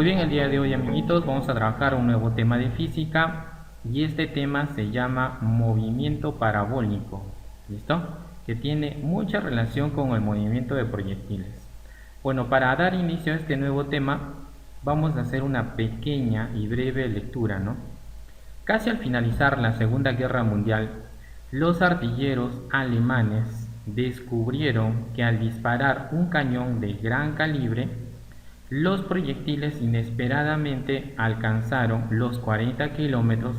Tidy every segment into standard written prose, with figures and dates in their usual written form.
Muy bien, el día de hoy, amiguitos, vamos a trabajar un nuevo tema de física y este tema se llama movimiento parabólico. ¿Listo? Que tiene mucha relación con el movimiento de proyectiles. Bueno, para dar inicio a este nuevo tema, vamos a hacer una pequeña y breve lectura, ¿no? Casi al finalizar la Segunda Guerra Mundial, los artilleros alemanes descubrieron que al disparar un cañón de gran calibre, los proyectiles inesperadamente alcanzaron los 40 kilómetros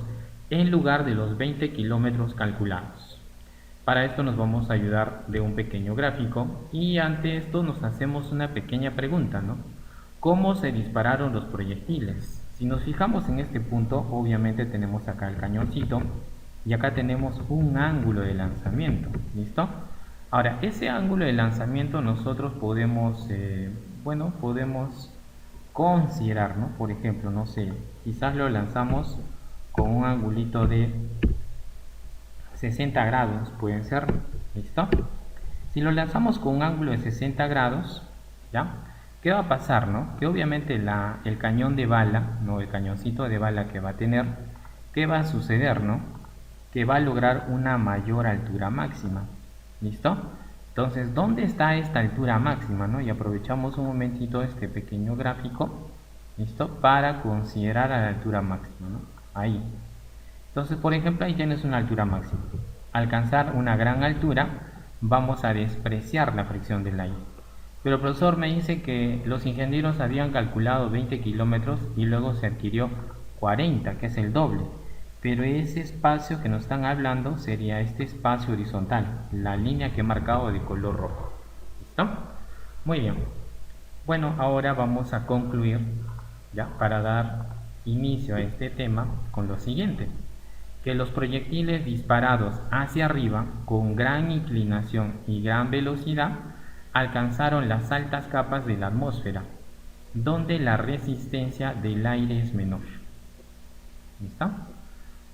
en lugar de los 20 kilómetros calculados. Para esto nos vamos a ayudar de un pequeño gráfico y ante esto nos hacemos una pequeña pregunta, ¿no? ¿Cómo se dispararon los proyectiles? Si nos fijamos en este punto, obviamente tenemos acá el cañoncito y acá tenemos un ángulo de lanzamiento, ¿listo? Ahora, ese ángulo de lanzamiento nosotros podemos, podemos considerar, ¿no? Por ejemplo, no sé, quizás lo lanzamos con un angulito de 60 grados, pueden ser, ¿listo? Si lo lanzamos con un ángulo de 60 grados, ¿ya? ¿Qué va a pasar, no? Que obviamente el cañón de bala, no, el cañoncito de bala que va a tener, ¿qué va a suceder, no? Que va a lograr una mayor altura máxima, ¿listo? Entonces, ¿dónde está esta altura máxima, no? Y aprovechamos un momentito este pequeño gráfico, ¿listo? Para considerar a la altura máxima, ¿no? Ahí. Entonces, por ejemplo, ahí tienes una altura máxima. Alcanzar una gran altura, vamos a despreciar la fricción del aire. Pero el profesor me dice que los ingenieros habían calculado 20 kilómetros y luego se adquirió 40, que es el doble. Pero ese espacio que nos están hablando sería este espacio horizontal, la línea que he marcado de color rojo. ¿Listo? Muy bien. Bueno, ahora vamos a concluir, ya, para dar inicio a este tema con lo siguiente: que los proyectiles disparados hacia arriba con gran inclinación y gran velocidad alcanzaron las altas capas de la atmósfera, donde la resistencia del aire es menor. ¿Listo?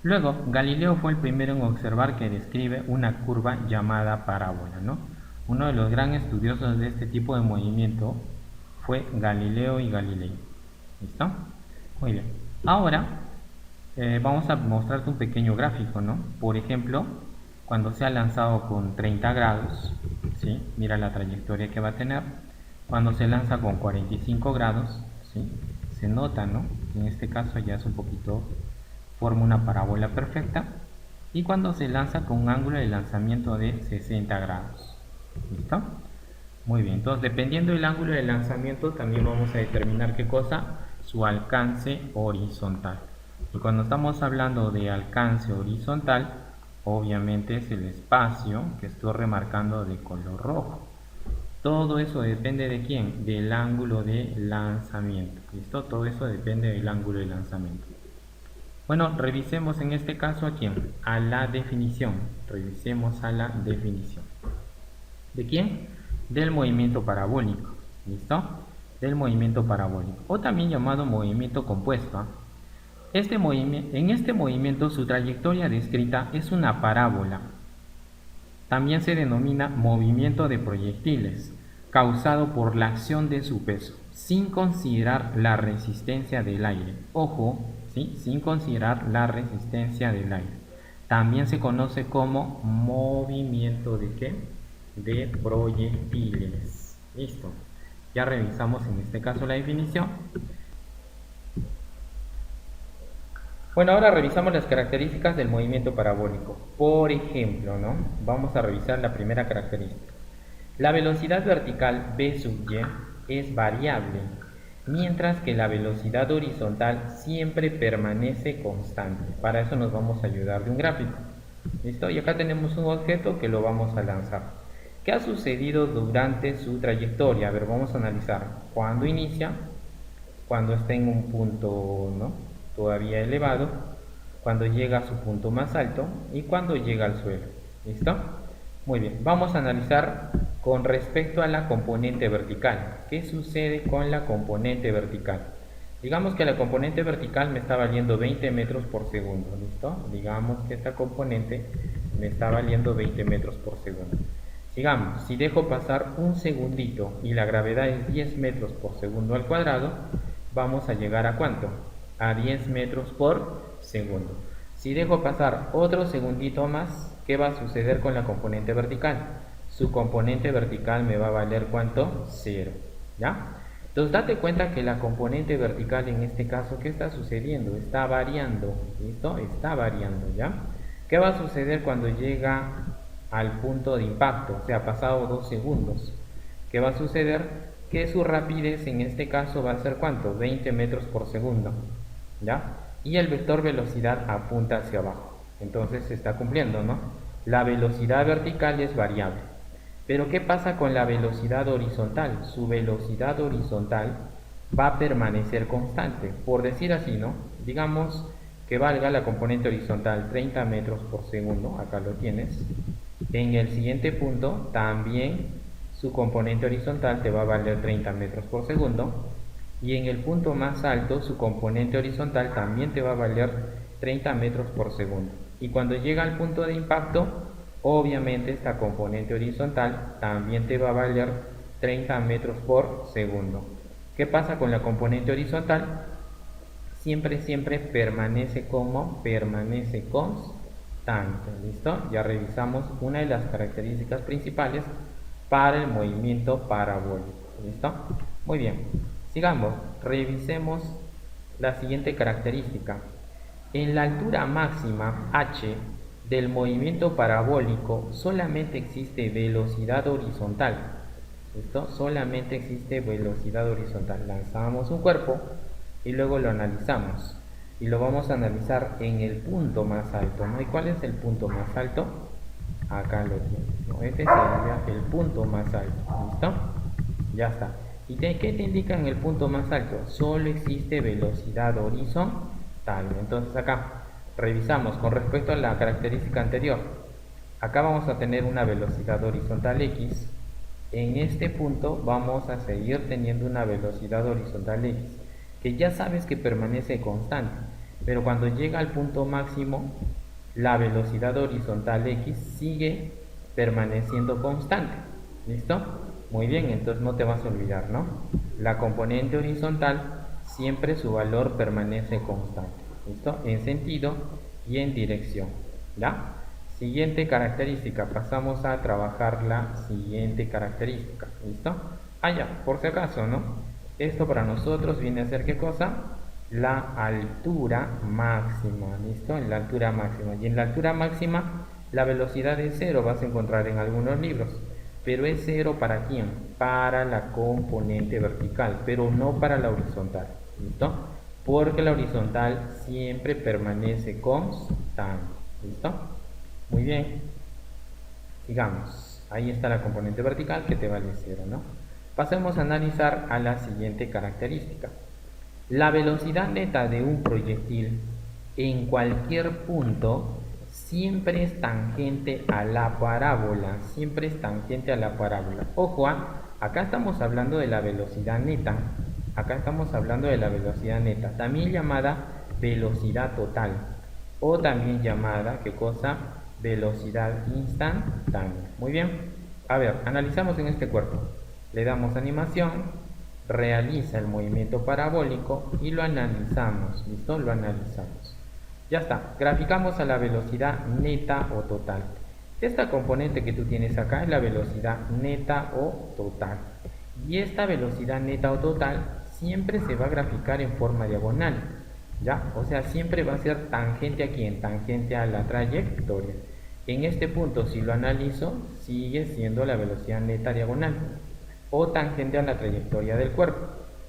Luego, Galileo fue el primero en observar que describe una curva llamada parábola, ¿no? Uno de los grandes estudiosos de este tipo de movimiento fue Galileo y Galilei. ¿Listo? Muy bien. Ahora vamos a mostrarte un pequeño gráfico, ¿no? Por ejemplo, cuando se ha lanzado con 30 grados, ¿sí? Mira la trayectoria que va a tener. Cuando se lanza con 45 grados, ¿sí? Se nota, ¿no? En este caso ya es un poquito, forma una parábola perfecta. Y cuando se lanza con un ángulo de lanzamiento de 60 grados. ¿Listo? Muy bien, entonces dependiendo del ángulo de lanzamiento también vamos a determinar qué cosa, su alcance horizontal. Y cuando estamos hablando de alcance horizontal, obviamente es el espacio que estoy remarcando de color rojo. Todo eso depende de quién, del ángulo de lanzamiento. ¿Listo? Todo eso depende del ángulo de lanzamiento. Bueno, revisemos en este caso a quién, a la definición. Revisemos a la definición. ¿De quién? Del movimiento parabólico. ¿Listo? Del movimiento parabólico, o también llamado movimiento compuesto. En este movimiento su trayectoria descrita es una parábola. También se denomina movimiento de proyectiles, causado por la acción de su peso, sin considerar la resistencia del aire. Ojo, ¿sí? Sin considerar la resistencia del aire. También se conoce como movimiento de ¿qué? De proyectiles. Listo. Ya revisamos en este caso la definición. Bueno, ahora revisamos las características del movimiento parabólico. Por ejemplo, ¿no? Vamos a revisar la primera característica. La velocidad vertical v sub y es variable, mientras que la velocidad horizontal siempre permanece constante. Para eso nos vamos a ayudar de un gráfico. ¿Listo? Y acá tenemos un objeto que lo vamos a lanzar. ¿Qué ha sucedido durante su trayectoria? A ver, vamos a analizar. Cuando inicia, cuando está en un punto, ¿no?, todavía elevado, cuando llega a su punto más alto y cuando llega al suelo. ¿Listo? Muy bien, vamos a analizar con respecto a la componente vertical. ¿Qué sucede con la componente vertical? Digamos que la componente vertical me está valiendo 20 metros por segundo. ¿Listo? Digamos que esta componente me está valiendo 20 metros por segundo. Sigamos, si dejo pasar un segundito y la gravedad es 10 metros por segundo al cuadrado, vamos a llegar a ¿cuánto? A 10 metros por segundo. Si dejo pasar otro segundito más, ¿qué va a suceder con la componente vertical? Su componente vertical me va a valer ¿cuánto? 0, ¿ya? Entonces date cuenta que la componente vertical en este caso, ¿qué está sucediendo? Está variando, ¿listo? Está variando, ¿ya? ¿Qué va a suceder cuando llega al punto de impacto? O sea, pasado 2 segundos. ¿Qué va a suceder? Que su rapidez en este caso va a ser ¿cuánto? 20 metros por segundo, ¿ya? Y el vector velocidad apunta hacia abajo. Entonces se está cumpliendo, ¿no? La velocidad vertical es variable. Pero ¿qué pasa con la velocidad horizontal? Su velocidad horizontal va a permanecer constante. Por decir así, ¿no? Digamos que valga la componente horizontal 30 metros por segundo. Acá lo tienes. En el siguiente punto también su componente horizontal te va a valer 30 metros por segundo. Y en el punto más alto su componente horizontal también te va a valer 30 metros por segundo. Y cuando llega al punto de impacto, obviamente esta componente horizontal también te va a valer 30 metros por segundo. ¿Qué pasa con la componente horizontal? Siempre permanece como permanece constante. ¿Listo? Ya revisamos una de las características principales para el movimiento parabólico. ¿Listo? Muy bien. Sigamos, revisemos la siguiente característica. En la altura máxima h del movimiento parabólico solamente existe velocidad horizontal. ¿Listo? Solamente existe velocidad horizontal. Lanzamos un cuerpo y luego lo analizamos. Y lo vamos a analizar en el punto más alto, ¿no? ¿Y cuál es el punto más alto? Acá lo tienes, ¿no? Este sería el punto más alto. ¿Listo? Ya está. ¿Y qué te indica en el punto más alto? Solo existe velocidad horizontal. Entonces acá revisamos con respecto a la característica anterior. Acá vamos a tener una velocidad horizontal x. En este punto vamos a seguir teniendo una velocidad horizontal x, que ya sabes que permanece constante. Pero cuando llega al punto máximo, la velocidad horizontal x sigue permaneciendo constante. ¿Listo? Muy bien, entonces no te vas a olvidar, ¿no? La componente horizontal siempre su valor permanece constante. ¿Listo? En sentido y en dirección. ¿Ya? Siguiente característica. Pasamos a trabajar la siguiente característica. ¿Listo? Ah, ya, por si acaso, ¿no? Esto para nosotros viene a ser ¿qué cosa? La altura máxima. ¿Listo? En la altura máxima. Y en la altura máxima la velocidad es 0. Vas a encontrar en algunos libros. Pero es 0 ¿para quién? Para la componente vertical, pero no para la horizontal. ¿Listo? Porque la horizontal siempre permanece constante. ¿Listo? Muy bien. Sigamos. Ahí está la componente vertical que te vale 0, ¿no? Pasemos a analizar a la siguiente característica. La velocidad neta de un proyectil en cualquier punto siempre es tangente a la parábola, siempre es tangente a la parábola. Ojo, acá estamos hablando de la velocidad neta, acá estamos hablando de la velocidad neta, también llamada velocidad total, o también llamada, ¿qué cosa? Velocidad instantánea. Muy bien, a ver, analizamos en este cuerpo, le damos animación, realiza el movimiento parabólico y lo analizamos. ¿Listo? Lo analizamos. Ya está. Graficamos a la velocidad neta o total. Esta componente que tú tienes acá es la velocidad neta o total. Y esta velocidad neta o total siempre se va a graficar en forma diagonal. ¿Ya? O sea, siempre va a ser tangente a quién? Tangente a la trayectoria. En este punto, si lo analizo, sigue siendo la velocidad neta diagonal o tangente a la trayectoria del cuerpo.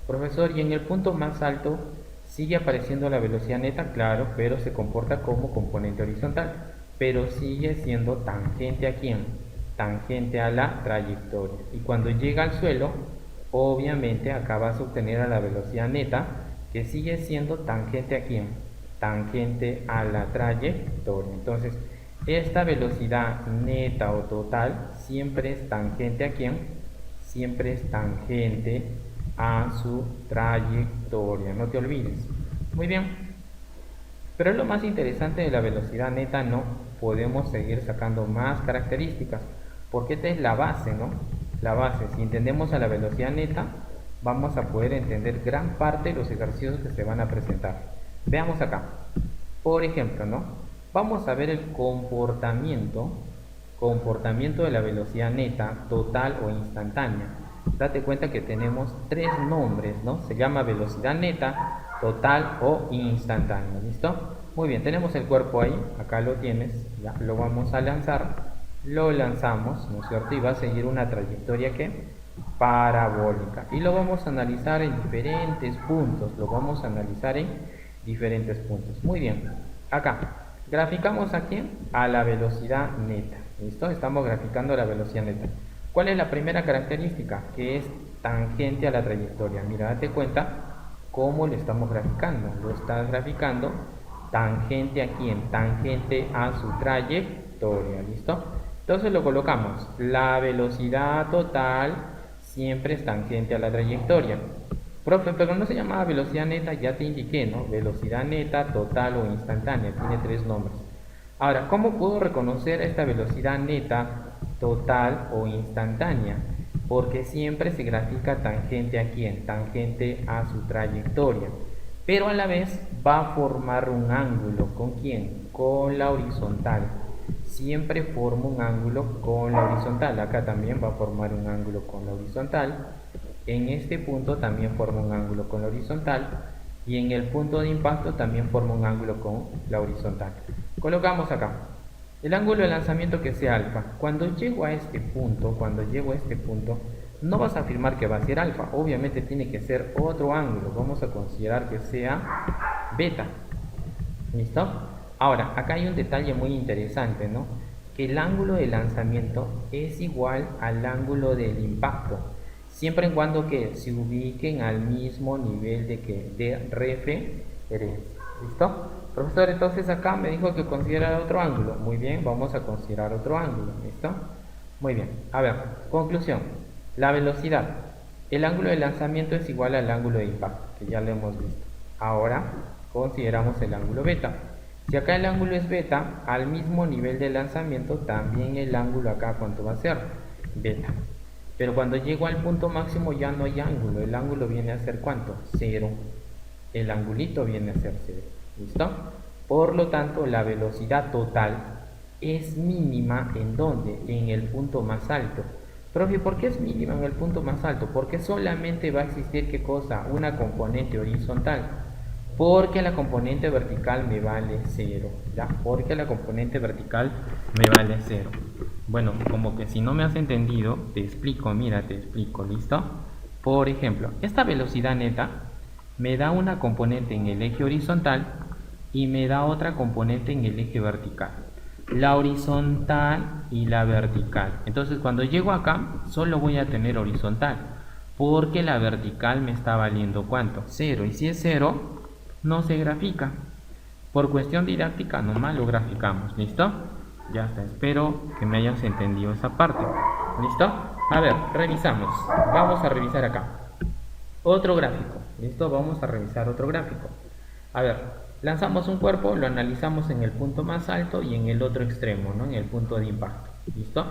Profesor, y en el punto más alto sigue apareciendo la velocidad neta, claro, pero se comporta como componente horizontal, pero sigue siendo tangente a quién? Tangente a la trayectoria. Y cuando llega al suelo, obviamente acá vas a obtener a la velocidad neta, que sigue siendo tangente a quién? Tangente a la trayectoria. Entonces, esta velocidad neta o total siempre es tangente a quién? Siempre es tangente a su trayectoria, no te olvides. Muy bien, pero es lo más interesante de la velocidad neta, no podemos seguir sacando más características, porque esta es la base, ¿no? La base, si entendemos a la velocidad neta, vamos a poder entender gran parte de los ejercicios que se van a presentar. Veamos acá. Por ejemplo, ¿no? Vamos a ver el comportamiento de la velocidad neta, total o instantánea. Date cuenta que tenemos tres nombres, ¿no? Se llama velocidad neta, total o instantánea. ¿Listo? Muy bien, tenemos el cuerpo ahí, acá lo tienes, ya lo vamos a lanzar, lo lanzamos, ¿no es cierto? Y va a seguir una trayectoria que parabólica. Y lo vamos a analizar en diferentes puntos, Muy bien, acá, graficamos aquí a la velocidad neta. ¿Listo? Estamos graficando la velocidad neta. ¿Cuál es la primera característica? Que es tangente a la trayectoria. Mira, date cuenta cómo lo estamos graficando. Lo estás graficando tangente a quién, tangente a su trayectoria. ¿Listo? Entonces lo colocamos. La velocidad total siempre es tangente a la trayectoria. Profe, pero no se llamaba velocidad neta, ya te indiqué, ¿no? Velocidad neta, total o instantánea. Tiene tres nombres. Ahora, ¿cómo puedo reconocer esta velocidad neta, total o instantánea? Porque siempre se grafica tangente a quién, tangente a su trayectoria. Pero a la vez va a formar un ángulo. ¿Con quién? Con la horizontal. Siempre forma un ángulo con la horizontal. Acá también va a formar un ángulo con la horizontal. En este punto también forma un ángulo con la horizontal. Y en el punto de impacto también forma un ángulo con la horizontal. Colocamos acá el ángulo de lanzamiento que sea alfa. Cuando llego a este punto, no vas a afirmar que va a ser alfa. Obviamente tiene que ser otro ángulo. Vamos a considerar que sea beta. ¿Listo? Ahora, acá hay un detalle muy interesante, ¿no? Que el ángulo de lanzamiento es igual al ángulo del impacto, siempre en cuando que se ubiquen al mismo nivel de referencia. ¿Listo? Profesor, entonces acá me dijo que considerara otro ángulo. Muy bien, vamos a considerar otro ángulo. ¿Listo? Muy bien. A ver, conclusión. La velocidad. El ángulo de lanzamiento es igual al ángulo de impacto, que ya lo hemos visto. Ahora consideramos el ángulo beta. Si acá el ángulo es beta, al mismo nivel de lanzamiento, también el ángulo acá, ¿cuánto va a ser? Beta. Pero cuando llego al punto máximo ya no hay ángulo. El ángulo viene a ser ¿cuánto? 0. El angulito viene a ser 0. ¿Listo? Por lo tanto, la velocidad total es mínima ¿en dónde? En el punto más alto. Profe, ¿por qué es mínima en el punto más alto? Porque solamente va a existir ¿qué cosa? Una componente horizontal. Porque la componente vertical me vale 0. ¿Ya? Porque la componente vertical me vale 0. Bueno, como que si no me has entendido, te explico, mira, te explico, ¿listo? Por ejemplo, esta velocidad neta me da una componente en el eje horizontal y me da otra componente en el eje vertical. La horizontal y la vertical. Entonces cuando llego acá solo voy a tener horizontal, porque la vertical me está valiendo ¿cuánto? 0. Y si es 0, no se grafica. Por cuestión didáctica nomás lo graficamos. ¿Listo? Ya está. Espero que me hayas entendido esa parte. ¿Listo? A ver, revisamos. Vamos a revisar acá. Otro gráfico. ¿Listo? Vamos a revisar otro gráfico. A ver, lanzamos un cuerpo, lo analizamos en el punto más alto y en el otro extremo, ¿no? En el punto de impacto. ¿Listo?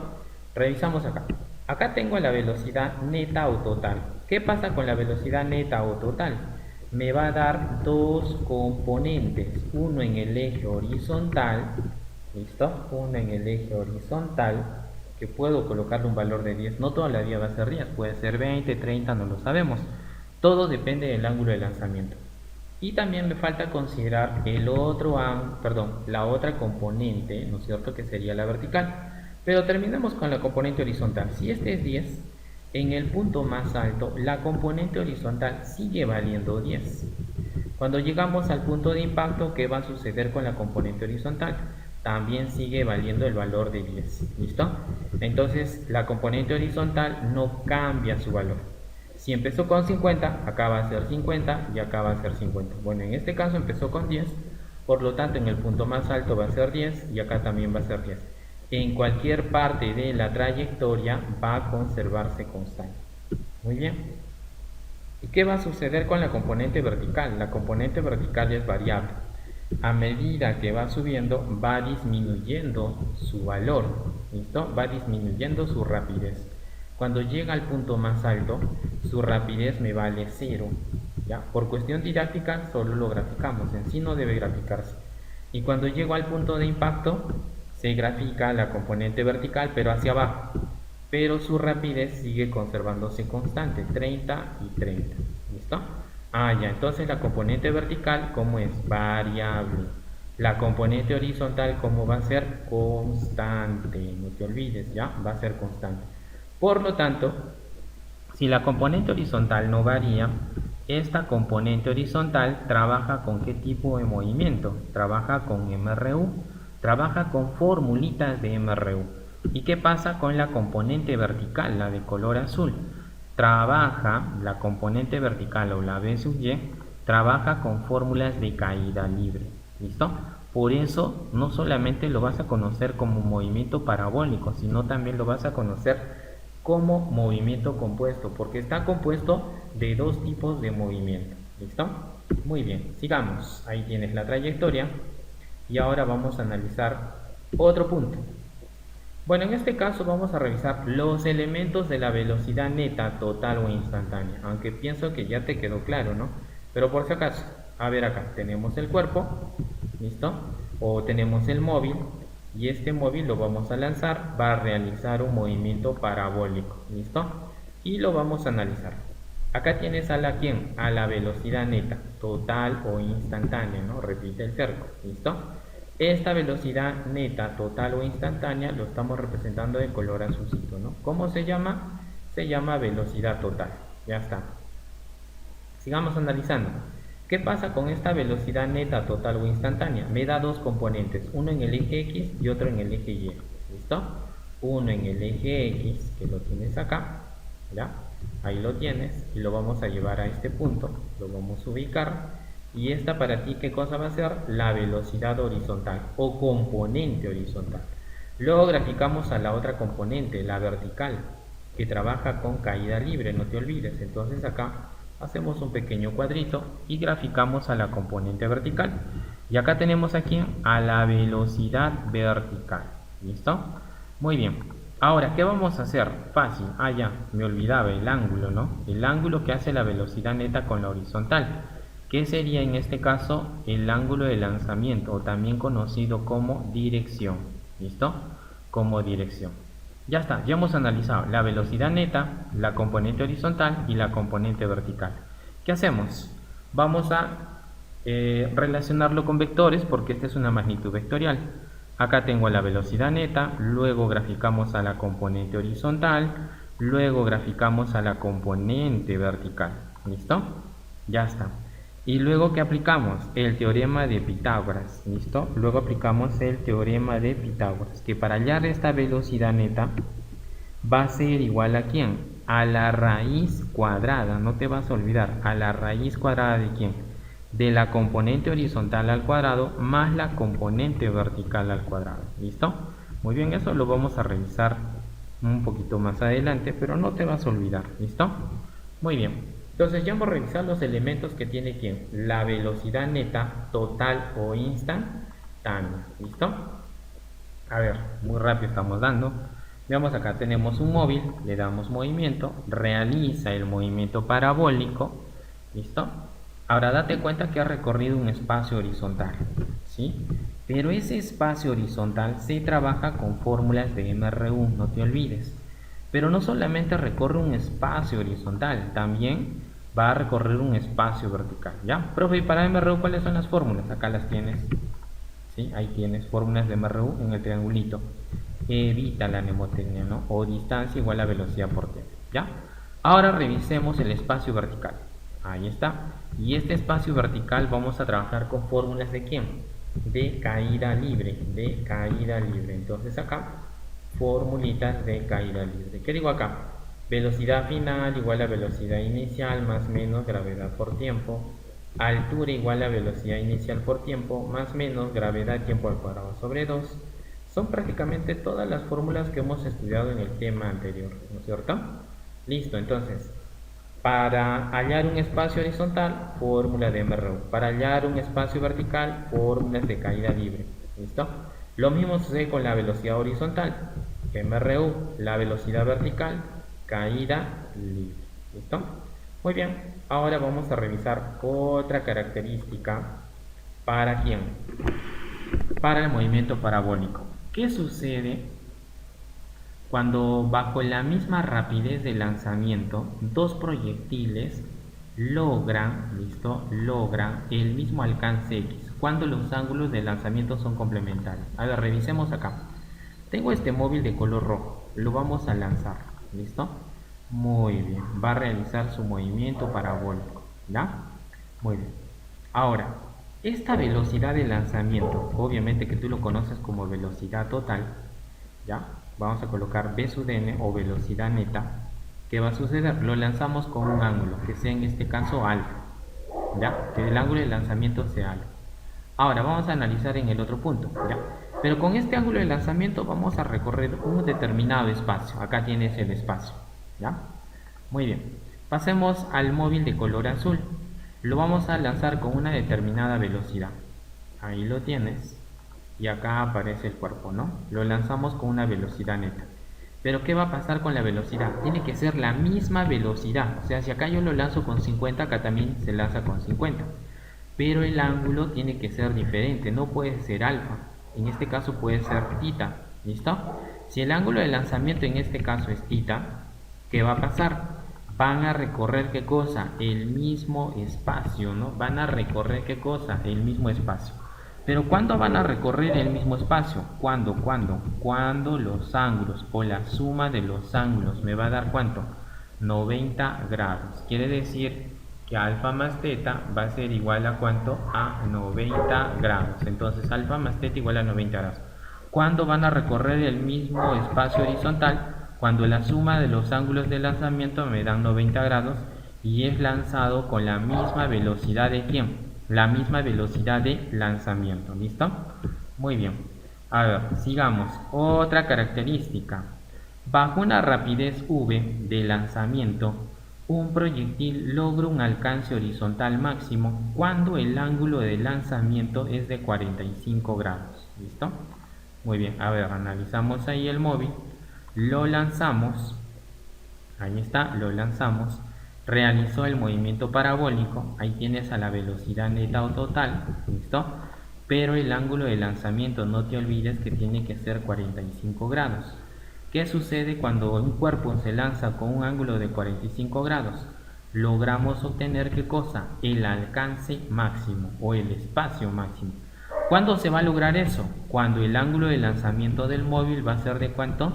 Revisamos acá. Acá tengo la velocidad neta o total. ¿Qué pasa con la velocidad neta o total? Me va a dar dos componentes. Uno en el eje horizontal. ¿Listo? Uno en el eje horizontal, que puedo colocarle un valor de 10. No toda la vida va a ser 10, puede ser 20, 30, no lo sabemos. Todo depende del ángulo de lanzamiento. Y también me falta considerar la otra componente, ¿no es cierto?, que sería la vertical. Pero terminamos con la componente horizontal. Si este es 10, en el punto más alto, la componente horizontal sigue valiendo 10. Cuando llegamos al punto de impacto, ¿qué va a suceder con la componente horizontal? También sigue valiendo el valor de 10. ¿Listo? Entonces, la componente horizontal no cambia su valor. Si empezó con 50, acá va a ser 50 y acá va a ser 50. Bueno, en este caso empezó con 10, por lo tanto en el punto más alto va a ser 10 y acá también va a ser 10. En cualquier parte de la trayectoria va a conservarse constante. Muy bien. ¿Y qué va a suceder con la componente vertical? La componente vertical es variable. A medida que va subiendo, va disminuyendo su valor. ¿Listo? Va disminuyendo su rapidez. Cuando llega al punto más alto, su rapidez me vale 0. ¿Ya? Por cuestión didáctica solo lo graficamos, en sí no debe graficarse. Y cuando llego al punto de impacto, se grafica la componente vertical, pero hacia abajo. Pero su rapidez sigue conservándose constante, 30 y 30. ¿Listo? Ya, entonces la componente vertical, ¿cómo es? Variable. La componente horizontal, ¿cómo va a ser? Constante. No te olvides, ¿ya? Va a ser constante. Por lo tanto, si la componente horizontal no varía, esta componente horizontal trabaja con ¿qué tipo de movimiento? Trabaja con MRU, trabaja con formulitas de MRU. ¿Y qué pasa con la componente vertical, la de color azul? Trabaja, la componente vertical o la B sub Y, trabaja con fórmulas de caída libre. ¿Listo? Por eso no solamente lo vas a conocer como movimiento parabólico, sino también lo vas a conocer como movimiento compuesto, porque está compuesto de dos tipos de movimiento. ¿Listo? Muy bien, sigamos. Ahí tienes la trayectoria y ahora vamos a analizar otro punto. Bueno, en este caso vamos a revisar los elementos de la velocidad neta, total o instantánea, aunque pienso que ya te quedó claro, ¿no? Pero por si acaso, a ver acá, tenemos el cuerpo, ¿listo? O tenemos el móvil, y este móvil lo vamos a lanzar, va a realizar un movimiento parabólico, ¿listo? Y lo vamos a analizar. Acá tienes a la ¿quién? A la velocidad neta, total o instantánea, ¿no? Repite el cerco, ¿listo? Esta velocidad neta, total o instantánea lo estamos representando de color azulcito, ¿no? ¿Cómo se llama? Se llama velocidad total. Ya está. Sigamos analizando. ¿Qué pasa con esta velocidad neta, total o instantánea? Me da dos componentes, uno en el eje X y otro en el eje Y. ¿Listo? Uno en el eje X, que lo tienes acá, ¿ya? Ahí lo tienes y lo vamos a llevar a este punto, lo vamos a ubicar. Y esta para ti, ¿qué cosa va a ser? La velocidad horizontal o componente horizontal. Luego graficamos a la otra componente, la vertical, que trabaja con caída libre, no te olvides. Entonces acá hacemos un pequeño cuadrito y graficamos a la componente vertical. Y acá tenemos aquí a la velocidad vertical. ¿Listo? Muy bien. Ahora, ¿qué vamos a hacer? Fácil. Ya, me olvidaba el ángulo, ¿no? El ángulo que hace la velocidad neta con la horizontal. ¿Qué sería en este caso el ángulo de lanzamiento o también conocido como dirección? ¿Listo? Como dirección. Ya está, ya hemos analizado la velocidad neta, la componente horizontal y la componente vertical. ¿Qué hacemos? Vamos a relacionarlo con vectores porque esta es una magnitud vectorial. Acá tengo la velocidad neta, luego graficamos a la componente horizontal, luego graficamos a la componente vertical. ¿Listo? Ya está. Y luego, ¿qué aplicamos? El teorema de Pitágoras, ¿listo? Luego aplicamos el teorema de Pitágoras, que para hallar esta velocidad neta va a ser igual ¿a quién? A la raíz cuadrada, no te vas a olvidar, a la raíz cuadrada ¿de quién? De la componente horizontal al cuadrado más la componente vertical al cuadrado, ¿listo? Muy bien, eso lo vamos a revisar un poquito más adelante, pero no te vas a olvidar, ¿listo? Muy bien. Entonces ya hemos revisado los elementos que tiene ¿quién? La velocidad neta, total o instantánea. ¿Listo? A ver, muy rápido estamos dando. Veamos acá, tenemos un móvil, le damos movimiento, realiza el movimiento parabólico. ¿Listo? Ahora date cuenta que ha recorrido un espacio horizontal. ¿Sí? Pero ese espacio horizontal se trabaja con fórmulas de MRU, no te olvides. Pero no solamente recorre un espacio horizontal, también va a recorrer un espacio vertical, ¿ya? Profe, y para MRU, ¿cuáles son las fórmulas? Acá las tienes, ¿sí? Ahí tienes fórmulas de MRU en el triangulito. Evita la mnemotecnia, ¿no? O distancia igual a velocidad por tiempo, ¿ya? Ahora revisemos el espacio vertical. Ahí está. Y este espacio vertical vamos a trabajar con fórmulas ¿de quién? De caída libre, de caída libre. Entonces acá, formulitas de caída libre. ¿Qué digo acá? Velocidad final igual a velocidad inicial más menos gravedad por tiempo. Altura igual a velocidad inicial por tiempo más menos gravedad tiempo al cuadrado sobre 2. Son prácticamente todas las fórmulas que hemos estudiado en el tema anterior, ¿no es cierto? Listo, entonces, para hallar un espacio horizontal, fórmula de MRU. Para hallar un espacio vertical, fórmulas de caída libre. ¿Listo? Lo mismo sucede con la velocidad horizontal. MRU, la velocidad vertical, caída libre. ¿Listo? Muy bien, ahora vamos a revisar otra característica. ¿Para quién? Para el movimiento parabólico. ¿Qué sucede cuando bajo la misma rapidez de lanzamiento dos proyectiles logran el mismo alcance X cuando los ángulos de lanzamiento son complementarios? A ver, revisemos acá. Tengo este móvil de color rojo, lo vamos a lanzar, ¿listo? Muy bien, va a realizar su movimiento parabólico, ¿ya? Muy bien. Ahora, esta velocidad de lanzamiento, obviamente que tú lo conoces como velocidad total, ¿ya? Vamos a colocar v sub n o velocidad neta. ¿Qué va a suceder? Lo lanzamos con un ángulo, que sea en este caso alfa, ¿ya? Que el ángulo de lanzamiento sea alfa. Ahora vamos a analizar en el otro punto, ¿ya? Pero con este ángulo de lanzamiento vamos a recorrer un determinado espacio. Acá tienes el espacio, ¿ya? Muy bien. Pasemos al móvil de color azul. Lo vamos a lanzar con una determinada velocidad. Ahí lo tienes. Y acá aparece el cuerpo, ¿no? Lo lanzamos con una velocidad neta. Pero ¿qué va a pasar con la velocidad? Tiene que ser la misma velocidad. O sea, si acá yo lo lanzo con 50, acá también se lanza con 50. Pero el ángulo tiene que ser diferente, no puede ser alfa. En este caso puede ser θ. ¿Listo? Si el ángulo de lanzamiento en este caso es θ, ¿qué va a pasar? Van a recorrer ¿qué cosa? El mismo espacio, ¿no? Van a recorrer ¿qué cosa? El mismo espacio. Pero ¿cuándo van a recorrer el mismo espacio? ¿Cuándo? Cuando los ángulos o la suma de los ángulos me va a dar ¿cuánto? 90 grados. Quiere decir que alfa más teta va a ser igual a ¿cuánto? A 90 grados. Entonces alfa más teta igual a 90 grados. ¿Cuándo van a recorrer el mismo espacio horizontal? Cuando la suma de los ángulos de lanzamiento me dan 90 grados y es lanzado con la misma velocidad de ¿quién? La misma velocidad de lanzamiento. ¿Listo? Muy bien. A ver, sigamos. Otra característica. Bajo una rapidez v de lanzamiento, un proyectil logra un alcance horizontal máximo cuando el ángulo de lanzamiento es de 45 grados. ¿Listo? Muy bien. A ver, analizamos ahí el móvil. Lo lanzamos. Ahí está, lo lanzamos. Realizó el movimiento parabólico, ahí tienes a la velocidad neta o total, ¿listo? Pero el ángulo de lanzamiento, no te olvides que tiene que ser 45 grados. ¿Qué sucede cuando un cuerpo se lanza con un ángulo de 45 grados? Logramos obtener ¿qué cosa? El alcance máximo o el espacio máximo. ¿Cuándo se va a lograr eso? Cuando el ángulo de lanzamiento del móvil va a ser ¿de cuánto?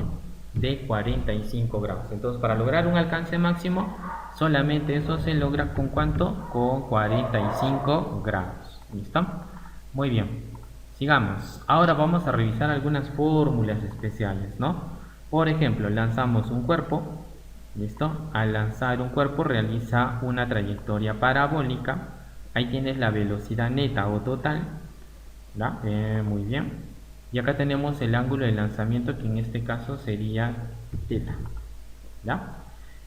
De 45 grados. Entonces, para lograr un alcance máximo, solamente eso se logra ¿con cuánto? Con 45 grados. ¿Listo? Muy bien. Sigamos. Ahora vamos a revisar algunas fórmulas especiales, ¿no? Por ejemplo, lanzamos un cuerpo. ¿Listo? Al lanzar un cuerpo realiza una trayectoria parabólica. Ahí tienes la velocidad neta o total. ¿Ya? Muy bien. Y acá tenemos el ángulo de lanzamiento, que en este caso sería θ. ¿Ya?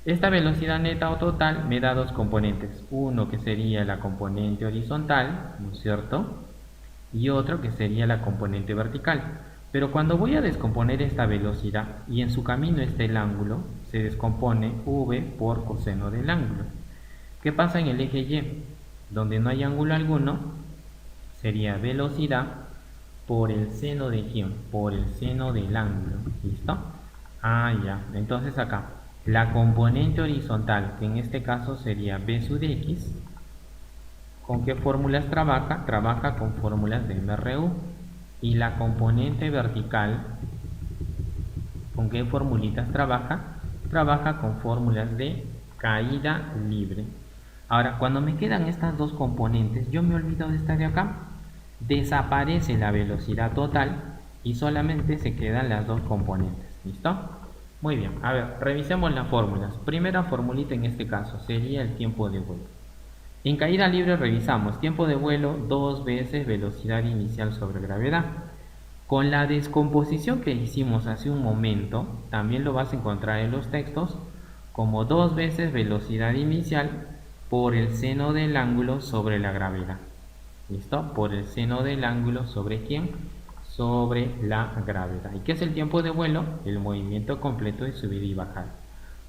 Esta velocidad neta o total me da dos componentes. Uno que sería la componente horizontal, ¿no es cierto? Y otro que sería la componente vertical. Pero cuando voy a descomponer esta velocidad y en su camino está el ángulo, se descompone v por coseno del ángulo. ¿Qué pasa en el eje Y? Donde no hay ángulo alguno, sería velocidad por el seno de quién, por el seno del ángulo. ¿Listo? Ah, ya. Entonces acá, la componente horizontal, que en este caso sería b sub de x, ¿con qué fórmulas trabaja? Trabaja con fórmulas de MRU. Y la componente vertical, ¿con qué formulitas trabaja? Trabaja con fórmulas de caída libre. Ahora, cuando me quedan estas dos componentes, yo me olvido de esta de acá. Desaparece la velocidad total y solamente se quedan las dos componentes. ¿Listo? Muy bien, a ver, revisemos las fórmulas. Primera formulita en este caso sería el tiempo de vuelo. En caída libre revisamos tiempo de vuelo 2 veces velocidad inicial sobre gravedad. Con la descomposición que hicimos hace un momento, también lo vas a encontrar en los textos como 2 veces velocidad inicial por el seno del ángulo sobre la gravedad. ¿Listo? Por el seno del ángulo ¿sobre quién? Sobre la gravedad. ¿Y qué es el tiempo de vuelo? El movimiento completo de subida y bajada.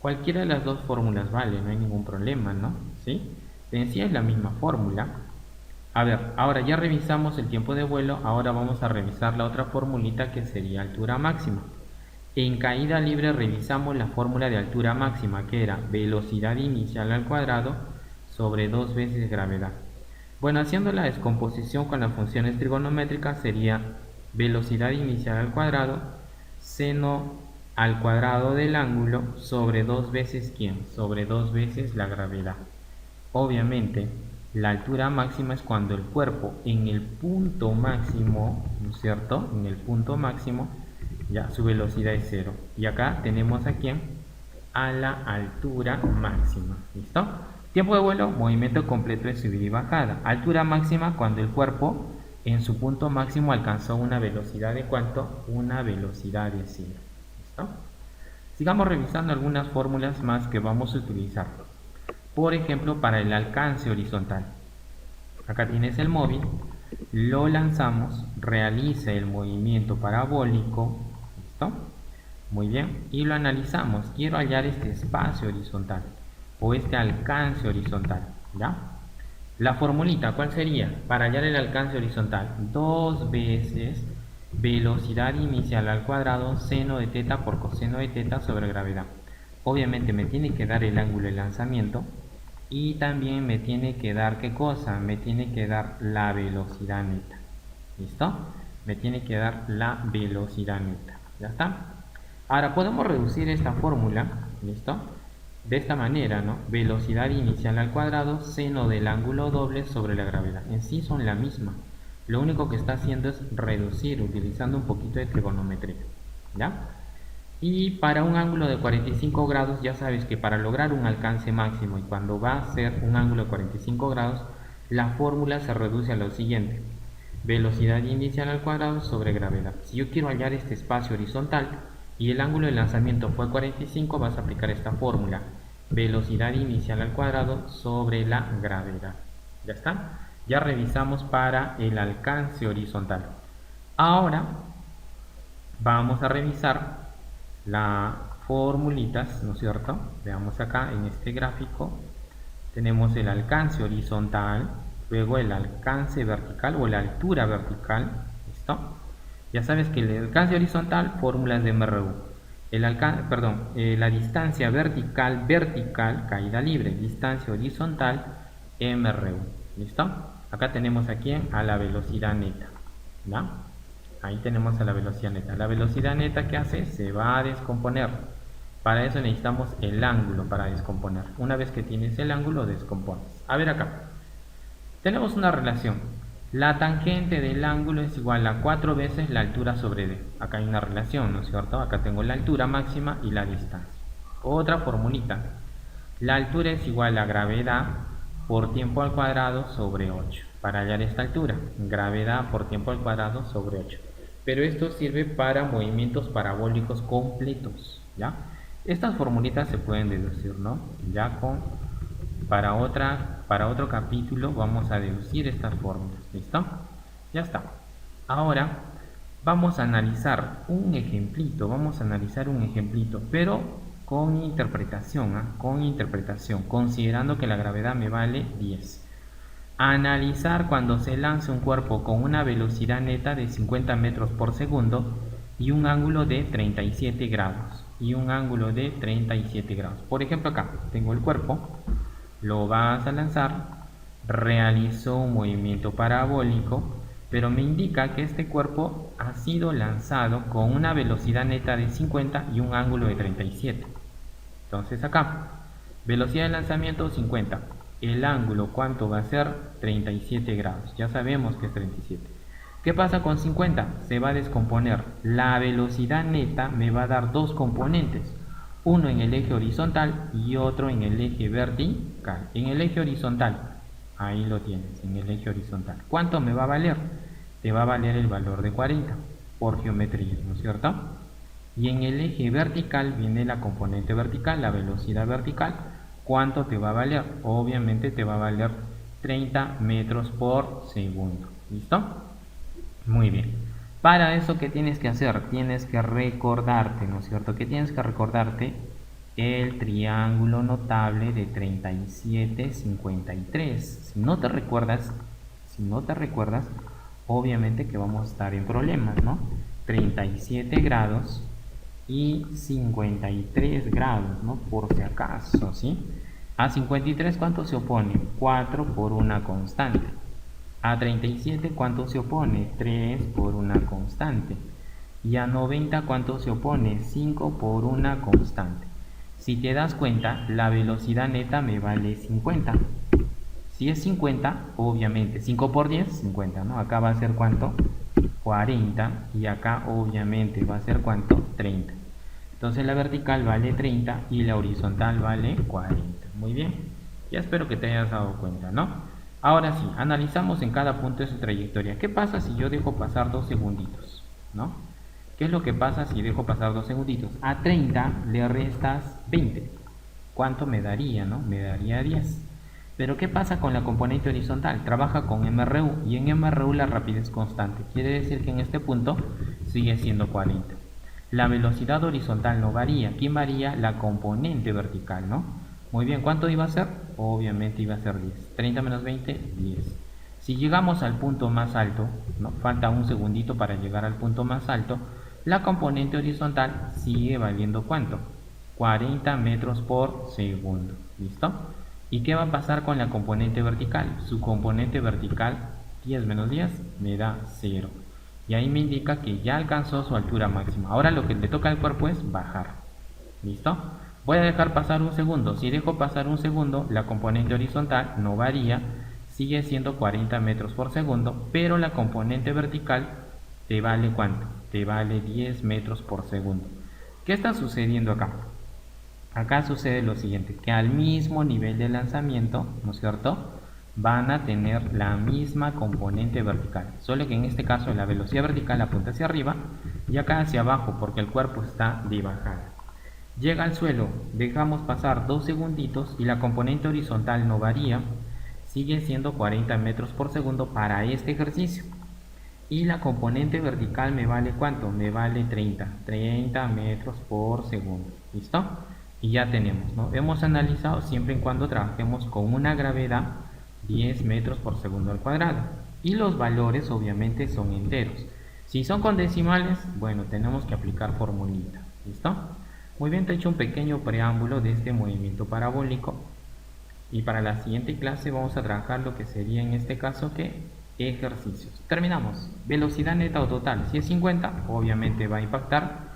Cualquiera de las dos fórmulas vale, no hay ningún problema, ¿no? ¿Sí? En sí es la misma fórmula. A ver, ahora ya revisamos el tiempo de vuelo, ahora vamos a revisar la otra formulita que sería altura máxima. En caída libre revisamos la fórmula de altura máxima, que era velocidad inicial al cuadrado sobre 2 veces gravedad. Bueno, haciendo la descomposición con las funciones trigonométricas sería velocidad inicial al cuadrado, seno al cuadrado del ángulo sobre 2 veces ¿quién? Sobre 2 veces la gravedad. Obviamente, la altura máxima es cuando el cuerpo en el punto máximo, ¿no es cierto? En el punto máximo, ya su velocidad es cero. Y acá tenemos a quién? A la altura máxima. ¿Listo? Tiempo de vuelo, movimiento completo de subida y bajada. Altura máxima cuando el cuerpo en su punto máximo alcanzó una velocidad de ¿cuánto? Una velocidad de cero. ¿Listo? Sigamos revisando algunas fórmulas más que vamos a utilizar. Por ejemplo, para el alcance horizontal. Acá tienes el móvil, lo lanzamos, realiza el movimiento parabólico, ¿listo? Muy bien, y lo analizamos. Quiero hallar este espacio horizontal o este alcance horizontal, ¿ya? La formulita, ¿cuál sería? Para hallar el alcance horizontal, 2 veces velocidad inicial al cuadrado seno de teta por coseno de teta sobre gravedad. Obviamente me tiene que dar el ángulo de lanzamiento y también me tiene que dar, ¿qué cosa? Me tiene que dar la velocidad neta. ¿Listo? Me tiene que dar la velocidad neta. ¿Ya está? Ahora podemos reducir esta fórmula, ¿listo? De esta manera, ¿no? Velocidad inicial al cuadrado, seno del ángulo doble sobre la gravedad. En sí son la misma. Lo único que está haciendo es reducir, utilizando un poquito de trigonometría. ¿Ya? Y para un ángulo de 45 grados, ya sabes que para lograr un alcance máximo y cuando va a ser un ángulo de 45 grados, la fórmula se reduce a lo siguiente. Velocidad inicial al cuadrado sobre gravedad. Si yo quiero hallar este espacio horizontal y el ángulo de lanzamiento fue 45, vas a aplicar esta fórmula. Velocidad inicial al cuadrado sobre la gravedad. ¿Ya está? Ya revisamos para el alcance horizontal. Ahora vamos a revisar las formulitas, ¿no es cierto? Veamos acá en este gráfico. Tenemos el alcance horizontal, luego el alcance vertical o la altura vertical. ¿Listo? Ya sabes que el alcance horizontal, fórmulas de MRU. La distancia vertical, caída libre. Distancia horizontal, MRU. ¿Listo? Acá tenemos aquí a la velocidad neta. ¿Ya? Ahí tenemos a la velocidad neta. La velocidad neta, ¿qué hace? Se va a descomponer. Para eso necesitamos el ángulo para descomponer. Una vez que tienes el ángulo, descompones. A ver acá. Tenemos una relación. La tangente del ángulo es igual a 4 veces la altura sobre D. Acá hay una relación, ¿no es cierto? Acá tengo la altura máxima y la distancia. Otra formulita. La altura es igual a gravedad por tiempo al cuadrado sobre 8. Para hallar esta altura, gravedad por tiempo al cuadrado sobre 8. Pero esto sirve para movimientos parabólicos completos, ¿ya? Estas formulitas se pueden deducir, ¿no? Ya para otro capítulo vamos a deducir estas fórmulas, ¿listo? Ya está. Ahora vamos a analizar un ejemplito, pero con interpretación, considerando que la gravedad me vale 10. Analizar cuando se lanza un cuerpo con una velocidad neta de 50 metros por segundo y un ángulo de 37 grados. Por ejemplo, acá tengo el cuerpo, lo vas a lanzar, realizó un movimiento parabólico, pero me indica que este cuerpo ha sido lanzado con una velocidad neta de 50 y un ángulo de 37. Entonces acá, velocidad de lanzamiento 50. El ángulo, ¿cuánto va a ser? 37 grados. Ya sabemos que es 37. ¿Qué pasa con 50? Se va a descomponer. La velocidad neta me va a dar dos componentes. Uno en el eje horizontal y otro en el eje vertical. En el eje horizontal, ahí lo tienes, en el eje horizontal. ¿Cuánto me va a valer? Te va a valer el valor de 40 por geometría, ¿no es cierto? Y en el eje vertical viene la componente vertical, la velocidad vertical. ¿Cuánto te va a valer? Obviamente te va a valer 30 metros por segundo. ¿Listo? Muy bien. Para eso, ¿qué tienes que hacer? Tienes que recordarte, ¿no es cierto? ¿Qué tienes que recordarte? el triángulo notable de 37, 53. Si no te recuerdas, obviamente que vamos a estar en problemas, ¿no? 37 grados y 53 grados, ¿no? Por si acaso, ¿sí? A 53, ¿cuánto se opone? 4 por una constante. A 37, ¿cuánto se opone? 3 por una constante. Y a 90, ¿cuánto se opone? 5 por una constante. Si te das cuenta, la velocidad neta me vale 50. Si es 50, obviamente, 5 por 10, 50, ¿no? Acá va a ser ¿cuánto? 40, y acá obviamente va a ser ¿cuánto? 30. Entonces la vertical vale 30 y la horizontal vale 40. Muy bien, ya espero que te hayas dado cuenta, ¿no? Ahora sí, analizamos en cada punto de su trayectoria. ¿Qué pasa si yo dejo pasar 2 segunditos? ¿No? ¿Qué es lo que pasa si dejo pasar 2 segunditos? A 30 le restas 20. ¿Cuánto me daría, no? Me daría 10. Pero ¿qué pasa con la componente horizontal? Trabaja con MRU y en MRU la rapidez constante. Quiere decir que en este punto sigue siendo 40. La velocidad horizontal no varía. ¿Quién varía? La componente vertical, ¿no? Muy bien, ¿cuánto iba a ser? Obviamente iba a ser 10. 30 menos 20, 10. Si llegamos al punto más alto, ¿no? Falta un segundito para llegar al punto más alto, la componente horizontal sigue valiendo ¿cuánto? 40 metros por segundo. ¿Listo? ¿Y qué va a pasar con la componente vertical? Su componente vertical, 10 menos 10, me da 0. Y ahí me indica que ya alcanzó su altura máxima. Ahora lo que le toca al cuerpo es bajar. ¿Listo? Voy a dejar pasar un segundo. Si dejo pasar un segundo, la componente horizontal no varía, sigue siendo 40 metros por segundo, pero la componente vertical te vale ¿cuánto? Te vale 10 metros por segundo. ¿Qué está sucediendo acá? Acá sucede lo siguiente, que al mismo nivel de lanzamiento, ¿no es cierto?, van a tener la misma componente vertical, solo que en este caso la velocidad vertical apunta hacia arriba y acá hacia abajo porque el cuerpo está de bajada. Llega al suelo, dejamos pasar 2 segunditos y la componente horizontal no varía, sigue siendo 40 metros por segundo para este ejercicio. Y la componente vertical me vale ¿cuánto? Me vale 30 metros por segundo. ¿Listo? Y ya tenemos, ¿no? Hemos analizado siempre y cuando trabajemos con una gravedad 10 metros por segundo al cuadrado. Y los valores obviamente son enteros. Si son con decimales, bueno, tenemos que aplicar formulita. ¿Listo? Muy bien, te he hecho un pequeño preámbulo de este movimiento parabólico. Y para la siguiente clase vamos a trabajar lo que sería en este caso que ejercicios. Terminamos. Velocidad neta o total. Si es 50, obviamente va a impactar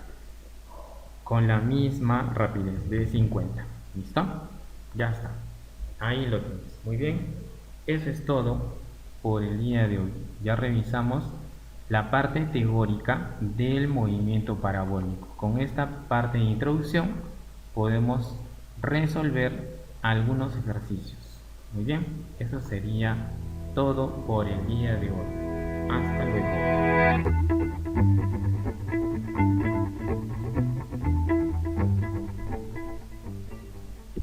con la misma rapidez de 50. ¿Listo? Ya está. Ahí lo tienes. Muy bien. Eso es todo por el día de hoy. Ya revisamos la parte teórica del movimiento parabólico. Con esta parte de introducción podemos resolver algunos ejercicios. Muy bien, eso sería todo por el día de hoy. Hasta luego.